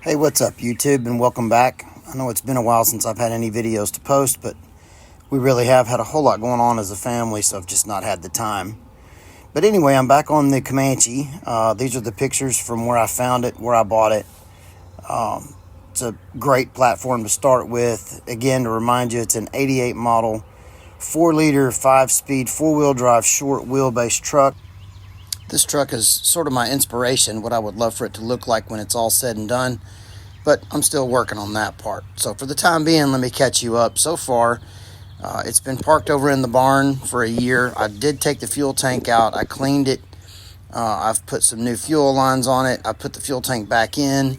Hey, what's up, YouTube, and welcome back. I know it's been a while since I've had any videos to post, but we really have had a whole lot going on as a family, so I've just not had the time. But anyway, I'm back on the Comanche. These are the pictures from where I found it, where I bought it. It's a great platform to start with. Again, to remind you, it's an 88 model, 4-liter, 5-speed, 4-wheel drive, short wheelbase truck. This truck is sort of my inspiration, what I would love for it to look like when it's all said and done, but I'm still working on that part. So for the time being, let me catch you up. So far, it's been parked over in the barn for a year. I did take the fuel tank out. I cleaned it. I've put some new fuel lines on it. I put the fuel tank back in.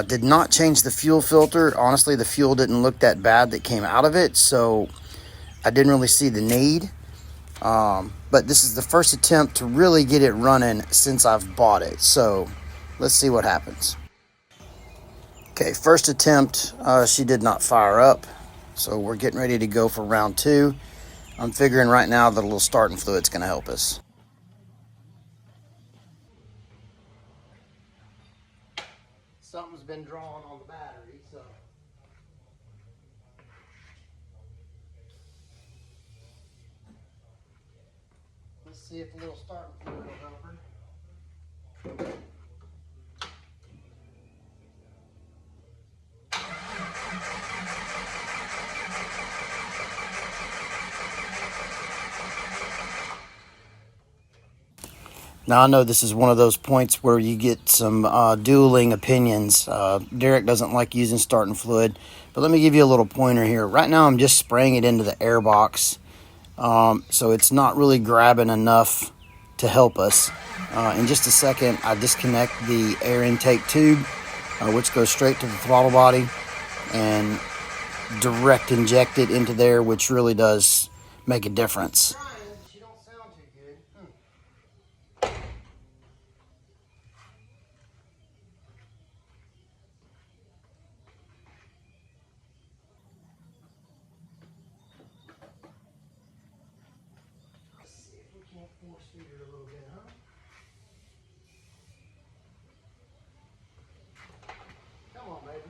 Did not change the fuel filter. Honestly, the fuel didn't look that bad that came out of it, so I didn't really see the need. But this is the first attempt to really get it running since I've bought it. So let's see what happens. Okay, first attempt, she did not fire up. So we're getting ready to go for round 2. I'm figuring right now that a little starting fluid's going to help us. Something's been drawn on the battery, so. Let's see if a little starting fluid will help her. Now, I know this is one of those points where you get some dueling opinions. Derek doesn't like using starting fluid, but let me give you a little pointer here. Right now, I'm just spraying it into the air box, so it's not really grabbing enough to help us. In just a second, I disconnect the air intake tube, which goes straight to the throttle body, and direct inject it into there, which really does make a difference. Force feed her a little bit, huh? Come on, baby.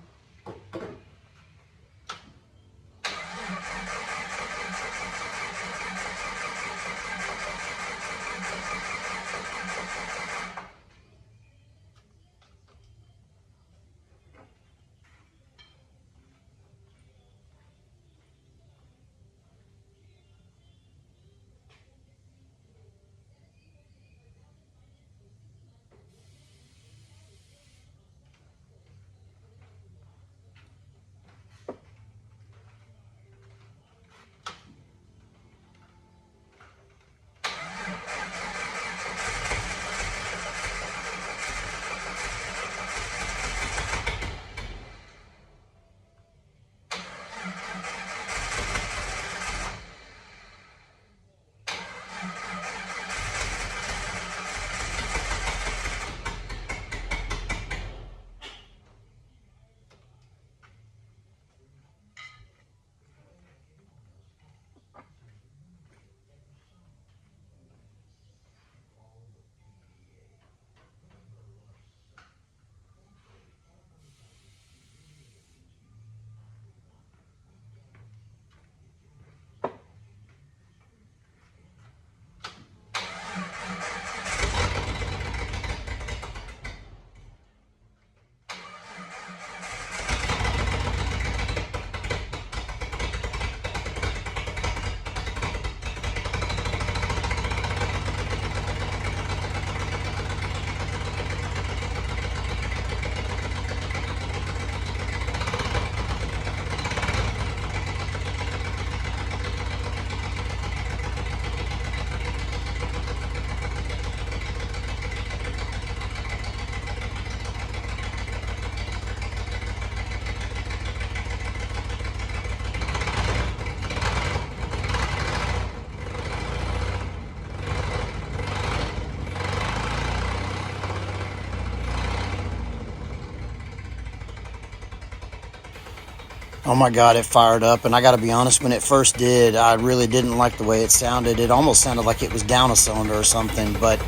Oh my God, it fired up, and I gotta be honest, when it first did, I really didn't like the way it sounded. It almost sounded like it was down a cylinder or something, but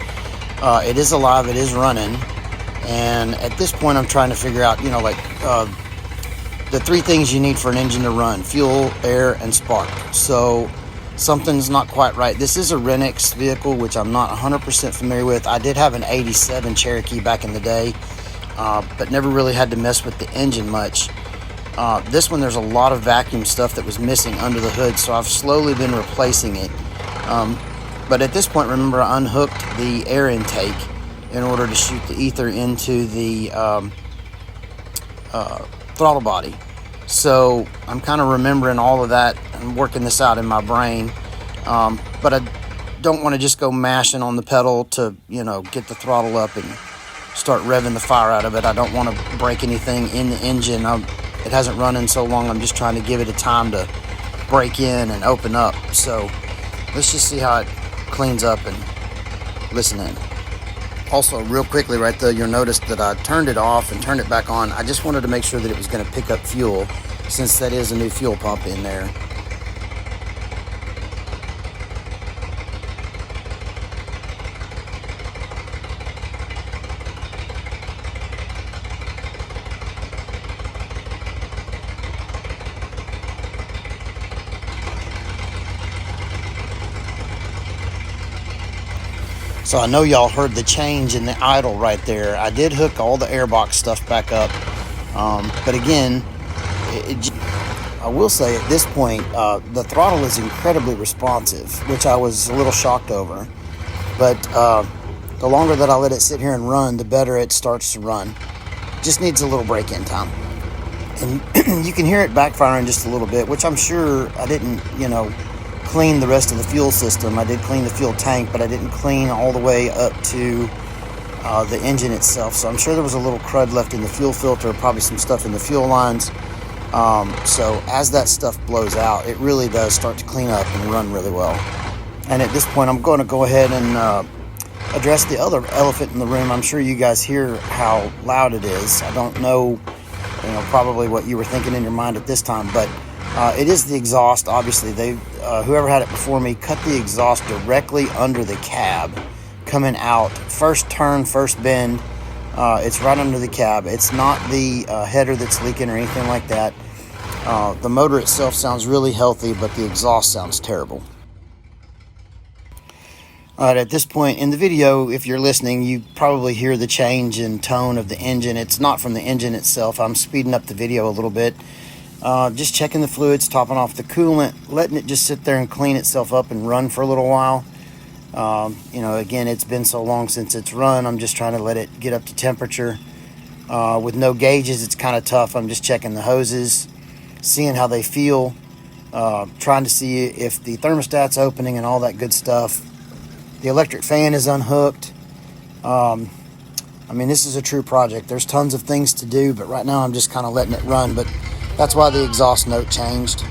it is alive, it is running. And at this point, I'm trying to figure out, the three things you need for an engine to run: fuel, air, and spark. So something's not quite right. This is a Renix vehicle, which I'm not 100% familiar with. I did have an 87 Cherokee back in the day, but never really had to mess with the engine much. This one, there's a lot of vacuum stuff that was missing under the hood, so I've slowly been replacing it. But at this point, remember, I unhooked the air intake in order to shoot the ether into the throttle body. So I'm kind of remembering all of that and working this out in my brain. But I don't want to just go mashing on the pedal to, get the throttle up and start revving the fire out of it. I don't want to break anything in the engine. It hasn't run in so long. I'm just trying to give it a time to break in and open up. So let's just see how it cleans up and listen in. Also, real quickly right there, you'll notice that I turned it off and turned it back on. I just wanted to make sure that it was going to pick up fuel, since that is a new fuel pump in there. So I know y'all heard the change in the idle right there. I did hook all the airbox stuff back up. But again, I will say at this point, the throttle is incredibly responsive, which I was a little shocked over. But the longer that I let it sit here and run, the better it starts to run. Just needs a little break-in time. And you can hear it backfiring just a little bit, which I'm sure I didn't, clean the rest of the fuel system. I did clean the fuel tank, but I didn't clean all the way up to the engine itself. So I'm sure there was a little crud left in the fuel filter, probably some stuff in the fuel lines. So as that stuff blows out, it really does start to clean up and run really well. And at this point, I'm going to go ahead and address the other elephant in the room. I'm sure you guys hear how loud it is. I don't know, probably what you were thinking in your mind at this time, but it is the exhaust. Obviously, whoever had it before me cut the exhaust directly under the cab, coming out first turn, first bend. It's right under the cab. It's not the header that's leaking or anything like that. The motor itself sounds really healthy, but the exhaust sounds terrible. All right, at this point in the video, if you're listening, you probably hear the change in tone of the engine. It's not from the engine itself. I'm speeding up the video a little bit. Just checking the fluids, topping off the coolant, letting it just sit there and clean itself up and run for a little while. Again, it's been so long since it's run. I'm just trying to let it get up to temperature. With no gauges, it's kind of tough. I'm just checking the hoses, seeing how they feel, trying to see if the thermostat's opening and all that good stuff. The electric fan is unhooked. This is a true project. There's tons of things to do, but right now I'm just kind of letting it run. But that's why the exhaust note changed.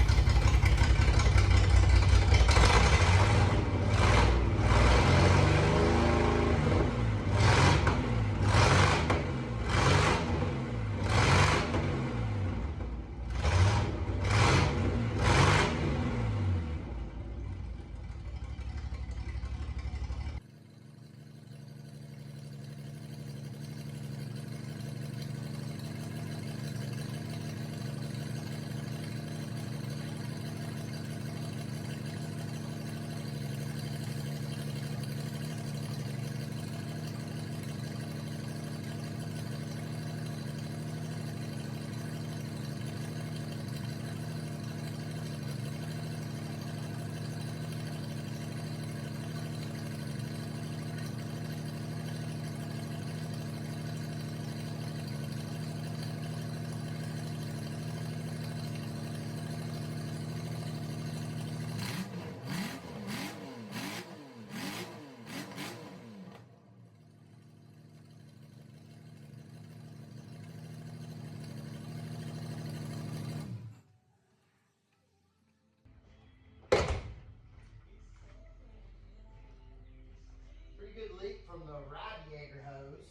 Pretty good leak from the radiator hose.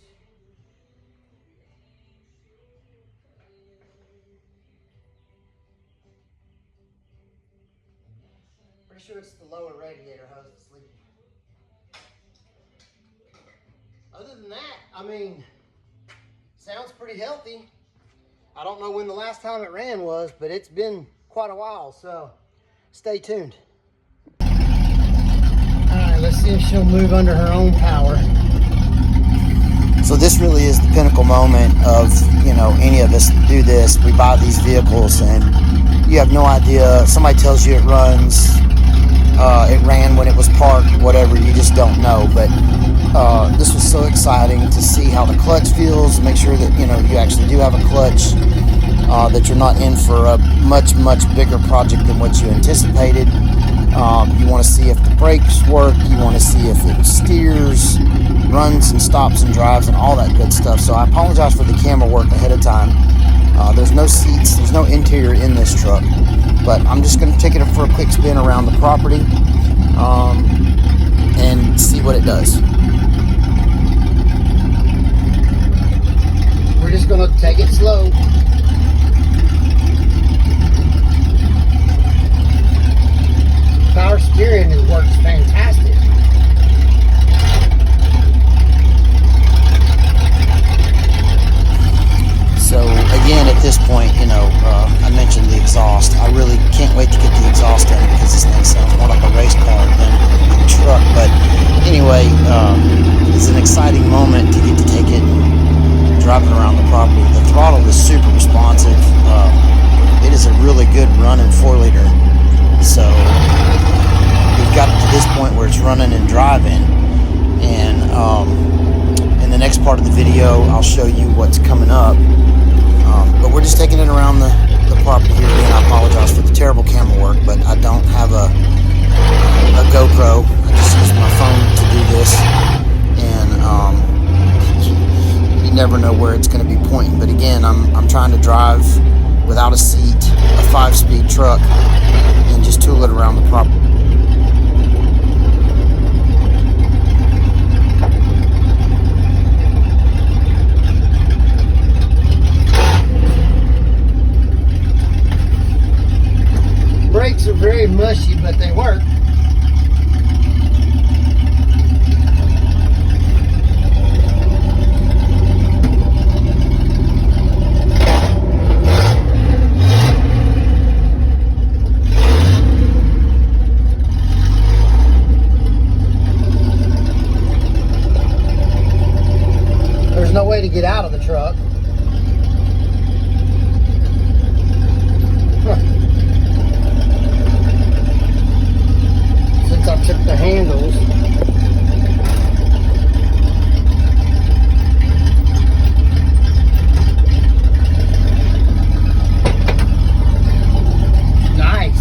Pretty sure it's the lower radiator hose that's leaking. Other than that, sounds pretty healthy. I don't know when the last time it ran was, but it's been quite a while, so stay tuned. All right, let's see if she'll move under her own power. So this really is the pinnacle moment of, you know, any of us do this. We buy these vehicles and you have no idea. Somebody tells you it runs, it ran when it was parked, whatever, you just don't know. But this was so exciting to see how the clutch feels, make sure that, you know, you actually do have a clutch, that you're not in for a much bigger project than what you anticipated. You want to see if the brakes work, you want to see if it steers, runs and stops and drives and all that good stuff. So I apologize for the camera work ahead of time. There's no seats, there's no interior in this truck, but I'm just going to take it for a quick spin around the property and see what it does. We're just going to take it slow. Power steering works fantastic. So again, at this point, you know, I mentioned the exhaust. I really can't wait to get the exhaust in because this thing sounds more like a race car than a truck. But anyway, it's an exciting moment to get to take it driving around the property. The throttle is super responsive. It is a really good running 4-liter. So we've got to this point where it's running and driving, and in the next part of the video I'll show you what's coming up, but we're just taking it around the property here. Again, I apologize for the terrible camera work, but I don't have a GoPro. I just use my phone to do this, and you never know where it's going to be pointing. But again, I'm trying to drive without a seat, a 5-speed truck, and just tool it around the property. Brakes are very mushy, but they work. There's no way to get out of the truck. Since I took the handles. Nice.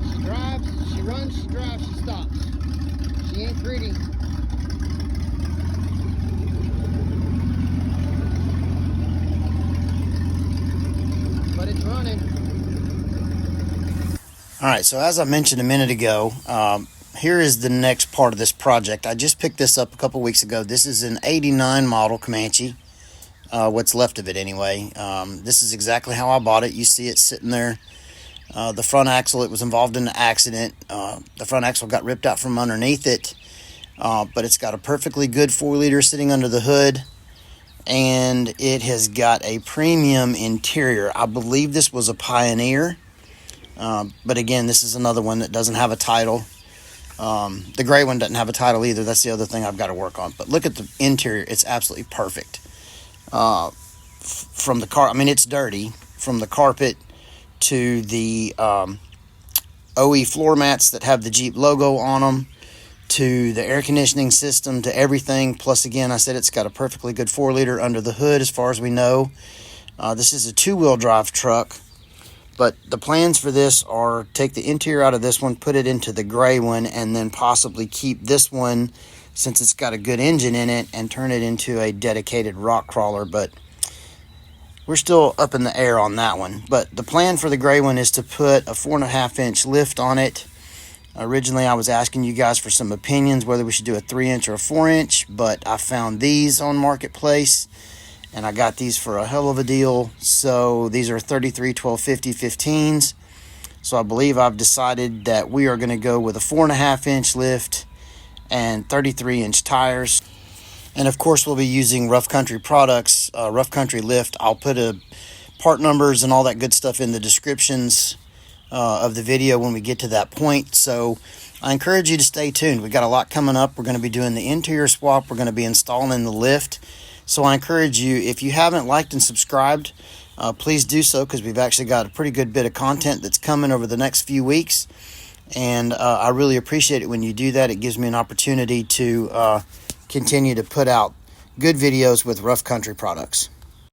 She drives, she runs, she drives, she stops. She ain't pretty. But it's running. All right, so as I mentioned a minute ago, here is the next part of this project. I just picked this up a couple weeks ago. This is an 89 model Comanche, what's left of it anyway. This is exactly how I bought it. You see it sitting there. The front axle, it was involved in an accident. The front axle got ripped out from underneath it, but it's got a perfectly good 4-liter sitting under the hood, and it has got a premium interior. I believe this was a Pioneer, but again, this is another one that doesn't have a title. The gray one doesn't have a title either. That's the other thing I've got to work on. But look at the interior. It's absolutely perfect. From the car, I mean, it's dirty. From the carpet to the OE floor mats that have the Jeep logo on them, to the air conditioning system, to everything. Plus, again, I said it's got a perfectly good 4-liter under the hood as far as we know. This is a 2-wheel drive truck, but the plans for this are take the interior out of this one, put it into the gray one, and then possibly keep this one, since it's got a good engine in it, and turn it into a dedicated rock crawler. But we're still up in the air on that one. But the plan for the gray one is to put a 4.5-inch lift on it. Originally, I was asking you guys for some opinions, whether we should do a 3-inch or a 4-inch, but I found these on Marketplace, and I got these for a hell of a deal. So these are 33 1250 15s. So I believe I've decided that we are going to go with a 4.5-inch lift and 33-inch tires. And of course, we'll be using Rough Country products, Rough Country lift. I'll put part numbers and all that good stuff in the descriptions of the video when we get to that point. So I encourage you to stay tuned. We got a lot coming up. We're going to be doing the interior swap. We're going to be installing the lift. So I encourage you, if you haven't liked and subscribed, please do so, because we've actually got a pretty good bit of content that's coming over the next few weeks. And I really appreciate it when you do that. It gives me an opportunity to continue to put out good videos with Rough Country products.